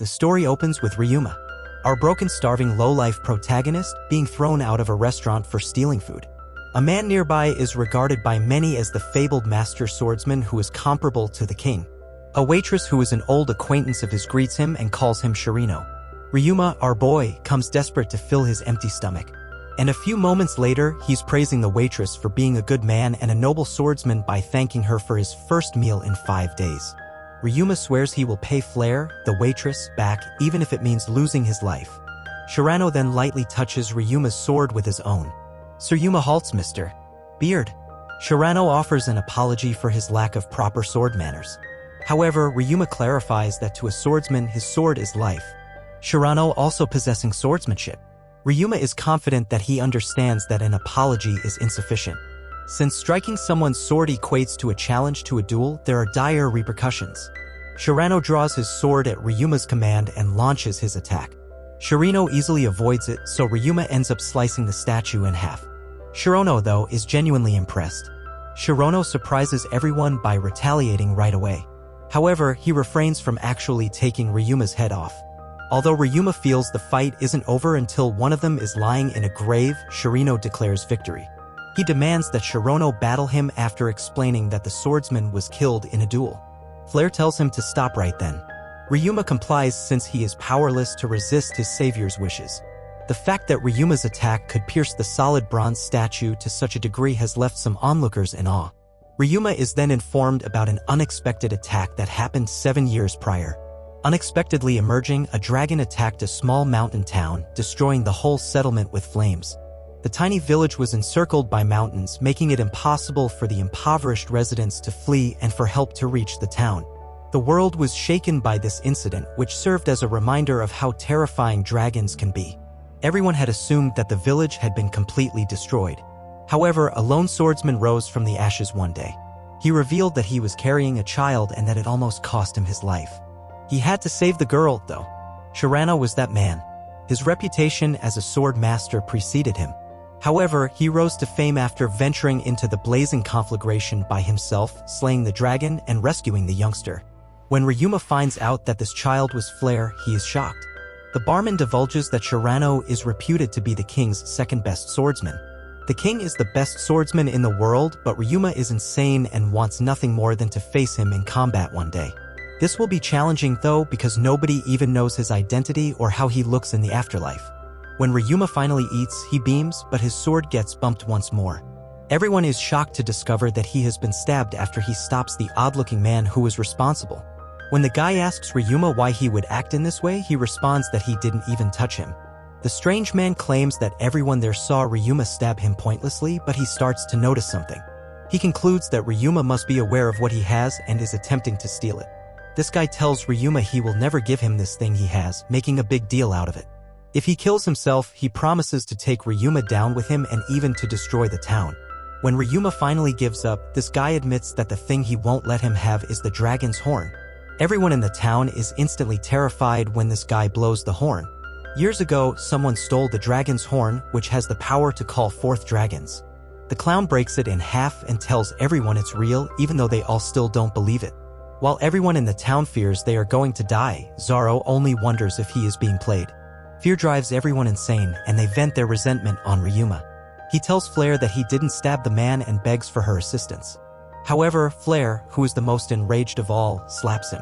The story opens with Ryuma, our broken, starving, low-life protagonist, being thrown out of a restaurant for stealing food. A man nearby is regarded by many as the fabled master swordsman who is comparable to the king. A waitress who is an old acquaintance of his greets him and calls him Shirino. Ryuma, our boy, comes desperate to fill his empty stomach. And a few moments later, he's praising the waitress for being a good man and a noble swordsman by thanking her for his first meal in 5 days. Ryuma swears he will pay Flare, the waitress, back even if it means losing his life. Shirano then lightly touches Ryuma's sword with his own. Sir Ryuma halts Mr. Beard. Shirano offers an apology for his lack of proper sword manners. However, Ryuma clarifies that to a swordsman his sword is life. Shirano also possessing swordsmanship. Ryuma is confident that he understands that an apology is insufficient. Since striking someone's sword equates to a challenge to a duel, there are dire repercussions. Shirano draws his sword at Ryuma's command and launches his attack. Shirino easily avoids it, so Ryuma ends up slicing the statue in half. Shirano, though, is genuinely impressed. Shirano surprises everyone by retaliating right away. However, he refrains from actually taking Ryuma's head off. Although Ryuma feels the fight isn't over until one of them is lying in a grave, Shirino declares victory. He demands that Shirano battle him after explaining that the swordsman was killed in a duel. Flare tells him to stop right then. Ryuma complies since he is powerless to resist his savior's wishes. The fact that Ryuma's attack could pierce the solid bronze statue to such a degree has left some onlookers in awe. Ryuma is then informed about an unexpected attack that happened 7 years prior. Unexpectedly emerging, a dragon attacked a small mountain town, destroying the whole settlement with flames. The tiny village was encircled by mountains, making it impossible for the impoverished residents to flee and for help to reach the town. The world was shaken by this incident, which served as a reminder of how terrifying dragons can be. Everyone had assumed that the village had been completely destroyed. However, a lone swordsman rose from the ashes one day. He revealed that he was carrying a child and that it almost cost him his life. He had to save the girl, though. Shirano was that man. His reputation as a sword master preceded him. However, he rose to fame after venturing into the blazing conflagration by himself, slaying the dragon and rescuing the youngster. When Ryuma finds out that this child was Flare, he is shocked. The barman divulges that Shirano is reputed to be the king's second-best swordsman. The king is the best swordsman in the world, but Ryuma is insane and wants nothing more than to face him in combat one day. This will be challenging though because nobody even knows his identity or how he looks in the afterlife. When Ryuma finally eats, he beams, but his sword gets bumped once more. Everyone is shocked to discover that he has been stabbed after he stops the odd-looking man who was responsible. When the guy asks Ryuma why he would act in this way, he responds that he didn't even touch him. The strange man claims that everyone there saw Ryuma stab him pointlessly, but he starts to notice something. He concludes that Ryuma must be aware of what he has and is attempting to steal it. This guy tells Ryuma he will never give him this thing he has, making a big deal out of it. If he kills himself, he promises to take Ryuma down with him and even to destroy the town. When Ryuma finally gives up, this guy admits that the thing he won't let him have is the dragon's horn. Everyone in the town is instantly terrified when this guy blows the horn. Years ago, someone stole the dragon's horn, which has the power to call forth dragons. The clown breaks it in half and tells everyone it's real, even though they all still don't believe it. While everyone in the town fears they are going to die, Zaro only wonders if he is being played. Fear drives everyone insane, and they vent their resentment on Ryuma. He tells Flare that he didn't stab the man and begs for her assistance. However, Flare, who is the most enraged of all, slaps him.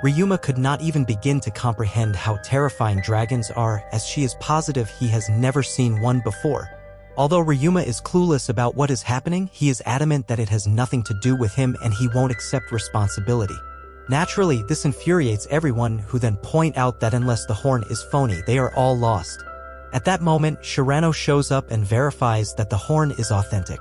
Ryuma could not even begin to comprehend how terrifying dragons are, as she is positive he has never seen one before. Although Ryuma is clueless about what is happening, he is adamant that it has nothing to do with him and he won't accept responsibility. Naturally, this infuriates everyone, who then point out that unless the horn is phony, they are all lost. At that moment, Shirano shows up and verifies that the horn is authentic.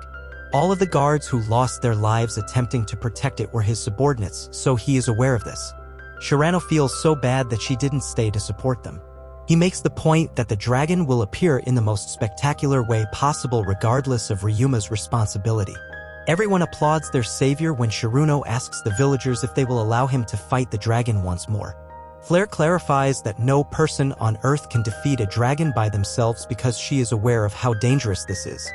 All of the guards who lost their lives attempting to protect it were his subordinates, so he is aware of this. Shirano feels so bad that she didn't stay to support them. He makes the point that the dragon will appear in the most spectacular way possible regardless of Ryuma's responsibility. Everyone applauds their savior when Shirano asks the villagers if they will allow him to fight the dragon once more. Flare clarifies that no person on Earth can defeat a dragon by themselves because she is aware of how dangerous this is.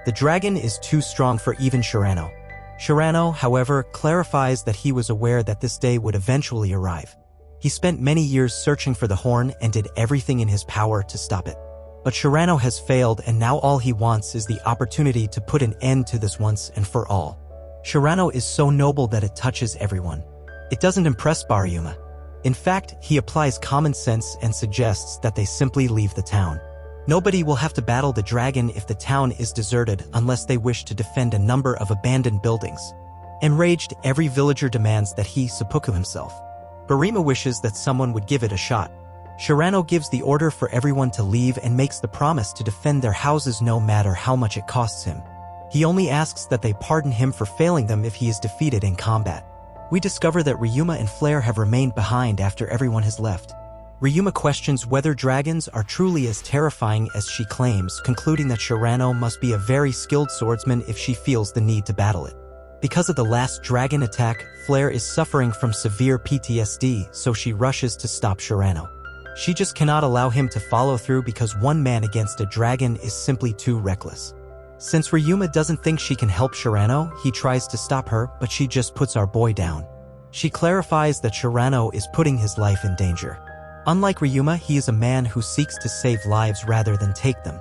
The dragon is too strong for even Shirano. Shirano, however, clarifies that he was aware that this day would eventually arrive. He spent many years searching for the horn and did everything in his power to stop it. But Shirano has failed, and now all he wants is the opportunity to put an end to this once and for all. Shirano is so noble that it touches everyone. It doesn't impress Baryuma. In fact, he applies common sense and suggests that they simply leave the town. Nobody will have to battle the dragon if the town is deserted unless they wish to defend a number of abandoned buildings. Enraged, every villager demands that he seppuku himself. Baryuma wishes that someone would give it a shot. Shirano gives the order for everyone to leave and makes the promise to defend their houses no matter how much it costs him. He only asks that they pardon him for failing them if he is defeated in combat. We discover that Ryuma and Flare have remained behind after everyone has left. Ryuma questions whether dragons are truly as terrifying as she claims, concluding that Shirano must be a very skilled swordsman if she feels the need to battle it. Because of the last dragon attack, Flare is suffering from severe PTSD, so she rushes to stop Shirano. She just cannot allow him to follow through because one man against a dragon is simply too reckless. Since Ryuma doesn't think she can help Shirano, he tries to stop her, but she just puts our boy down. She clarifies that Shirano is putting his life in danger. Unlike Ryuma, he is a man who seeks to save lives rather than take them.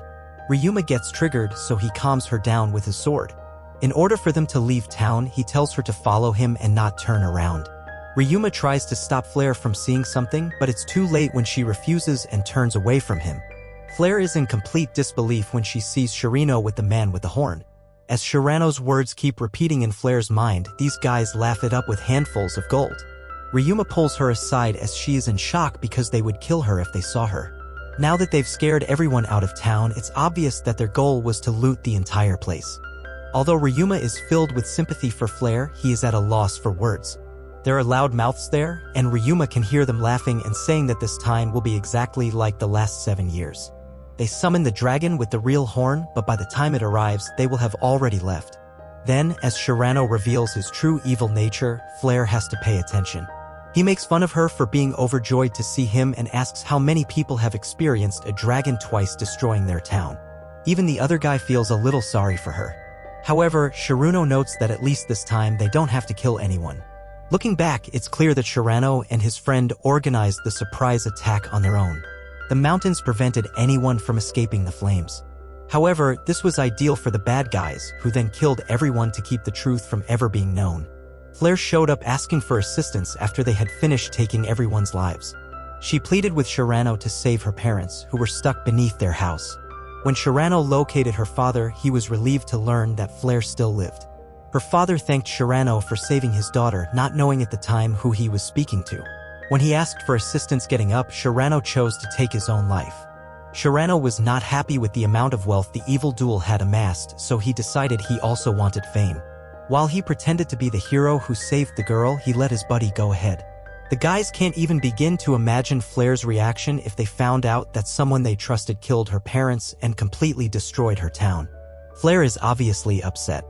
Ryuma gets triggered, so he calms her down with his sword. In order for them to leave town, he tells her to follow him and not turn around. Ryuma tries to stop Flare from seeing something, but it's too late when she refuses and turns away from him. Flare is in complete disbelief when she sees Shirano with the man with the horn. As Shirano's words keep repeating in Flare's mind, these guys laugh it up with handfuls of gold. Ryuma pulls her aside as she is in shock because they would kill her if they saw her. Now that they've scared everyone out of town, it's obvious that their goal was to loot the entire place. Although Ryuma is filled with sympathy for Flare, he is at a loss for words. There are loud mouths there, and Ryuma can hear them laughing and saying that this time will be exactly like the last 7 years. They summon the dragon with the real horn, but by the time it arrives, they will have already left. Then, as Shirano reveals his true evil nature, Flare has to pay attention. He makes fun of her for being overjoyed to see him and asks how many people have experienced a dragon twice destroying their town. Even the other guy feels a little sorry for her. However, Shirano notes that at least this time they don't have to kill anyone. Looking back, it's clear that Shirano and his friend organized the surprise attack on their own. The mountains prevented anyone from escaping the flames. However, this was ideal for the bad guys, who then killed everyone to keep the truth from ever being known. Flare showed up asking for assistance after they had finished taking everyone's lives. She pleaded with Shirano to save her parents, who were stuck beneath their house. When Shirano located her father, he was relieved to learn that Flare still lived. Her father thanked Shirano for saving his daughter, not knowing at the time who he was speaking to. When he asked for assistance getting up, Shirano chose to take his own life. Shirano was not happy with the amount of wealth the evil duel had amassed, so he decided he also wanted fame. While he pretended to be the hero who saved the girl, he let his buddy go ahead. The guys can't even begin to imagine Flare's reaction if they found out that someone they trusted killed her parents and completely destroyed her town. Flare is obviously upset.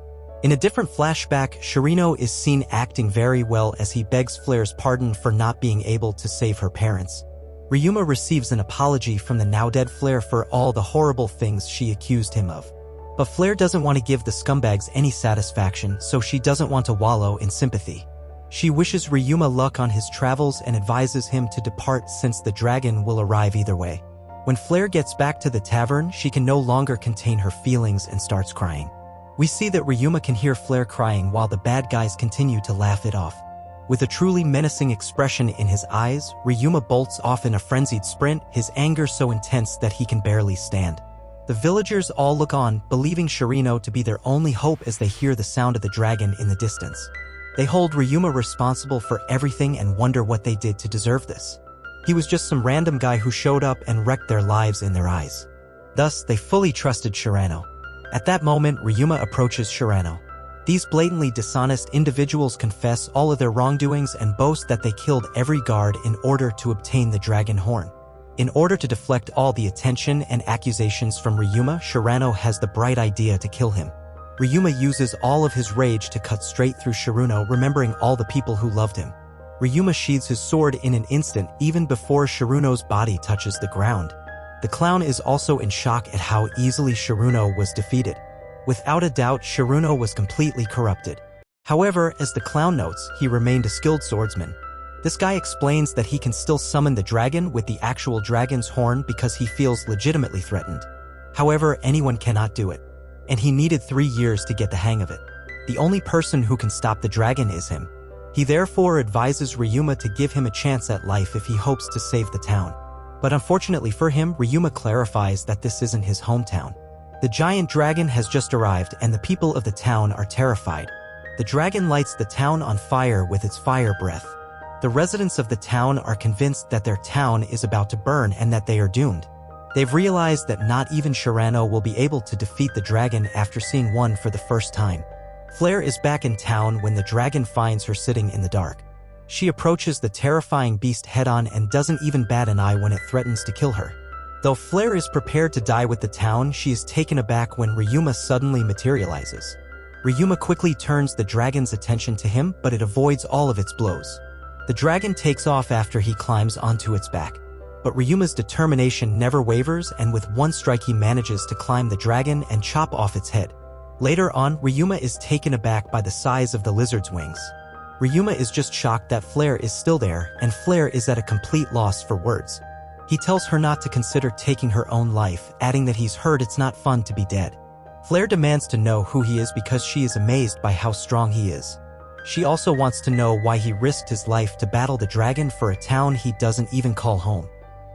In a different flashback, Shirano is seen acting very well as he begs Flare's pardon for not being able to save her parents. Ryuma receives an apology from the now-dead Flare for all the horrible things she accused him of. But Flare doesn't want to give the scumbags any satisfaction, so she doesn't want to wallow in sympathy. She wishes Ryuma luck on his travels and advises him to depart since the dragon will arrive either way. When Flare gets back to the tavern, she can no longer contain her feelings and starts crying. We see that Ryuma can hear Flare crying while the bad guys continue to laugh it off. With a truly menacing expression in his eyes, Ryuma bolts off in a frenzied sprint, his anger so intense that he can barely stand. The villagers all look on, believing Shirano to be their only hope as they hear the sound of the dragon in the distance. They hold Ryuma responsible for everything and wonder what they did to deserve this. He was just some random guy who showed up and wrecked their lives in their eyes. Thus, they fully trusted Shirano. At that moment, Ryuma approaches Shirano. These blatantly dishonest individuals confess all of their wrongdoings and boast that they killed every guard in order to obtain the dragon horn. In order to deflect all the attention and accusations from Ryuma, Shirano has the bright idea to kill him. Ryuma uses all of his rage to cut straight through Shirano, remembering all the people who loved him. Ryuma sheathes his sword in an instant, even before Shirano's body touches the ground. The clown is also in shock at how easily Shirano was defeated. Without a doubt, Shirano was completely corrupted. However, as the clown notes, he remained a skilled swordsman. This guy explains that he can still summon the dragon with the actual dragon's horn because he feels legitimately threatened. However, anyone cannot do it, and he needed 3 years to get the hang of it. The only person who can stop the dragon is him. He therefore advises Ryuma to give him a chance at life if he hopes to save the town. But unfortunately for him, Ryuma clarifies that this isn't his hometown. The giant dragon has just arrived and the people of the town are terrified. The dragon lights the town on fire with its fire breath. The residents of the town are convinced that their town is about to burn and that they are doomed. They've realized that not even Shirano will be able to defeat the dragon after seeing one for the first time. Flare is back in town when the dragon finds her sitting in the dark. She approaches the terrifying beast head-on and doesn't even bat an eye when it threatens to kill her. Though Flare is prepared to die with the town, she is taken aback when Ryuma suddenly materializes. Ryuma quickly turns the dragon's attention to him, but it avoids all of its blows. The dragon takes off after he climbs onto its back. But Ryuma's determination never wavers, and with one strike he manages to climb the dragon and chop off its head. Later on, Ryuma is taken aback by the size of the lizard's wings. Ryuma is just shocked that Flare is still there, and Flare is at a complete loss for words. He tells her not to consider taking her own life, adding that he's heard it's not fun to be dead. Flare demands to know who he is because she is amazed by how strong he is. She also wants to know why he risked his life to battle the dragon for a town he doesn't even call home.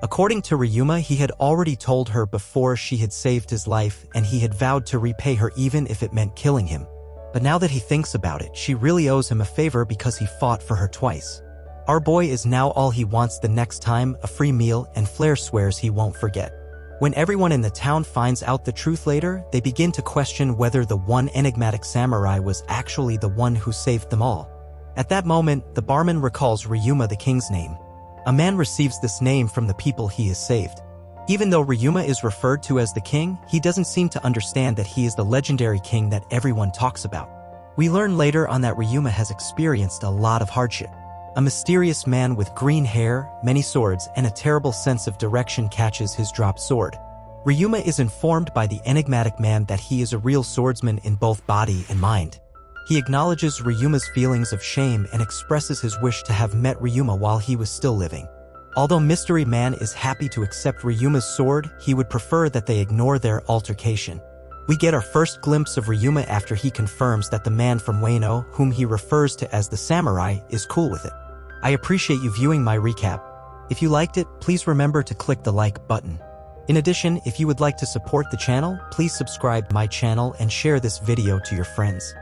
According to Ryuma, he had already told her before she had saved his life, and he had vowed to repay her even if it meant killing him. But now that he thinks about it, she really owes him a favor because he fought for her twice. Our boy is now all he wants the next time, a free meal, and Flare swears he won't forget. When everyone in the town finds out the truth later, they begin to question whether the one enigmatic samurai was actually the one who saved them all. At that moment, the barman recalls Ryuma the king's name. A man receives this name from the people he has saved. Even though Ryuma is referred to as the king, he doesn't seem to understand that he is the legendary king that everyone talks about. We learn later on that Ryuma has experienced a lot of hardship. A mysterious man with green hair, many swords, and a terrible sense of direction catches his dropped sword. Ryuma is informed by the enigmatic man that he is a real swordsman in both body and mind. He acknowledges Ryuma's feelings of shame and expresses his wish to have met Ryuma while he was still living. Although Mystery Man is happy to accept Ryuma's sword, he would prefer that they ignore their altercation. We get our first glimpse of Ryuma after he confirms that the man from Wano, whom he refers to as the samurai, is cool with it. I appreciate you viewing my recap. If you liked it, please remember to click the like button. In addition, if you would like to support the channel, please subscribe to my channel and share this video to your friends.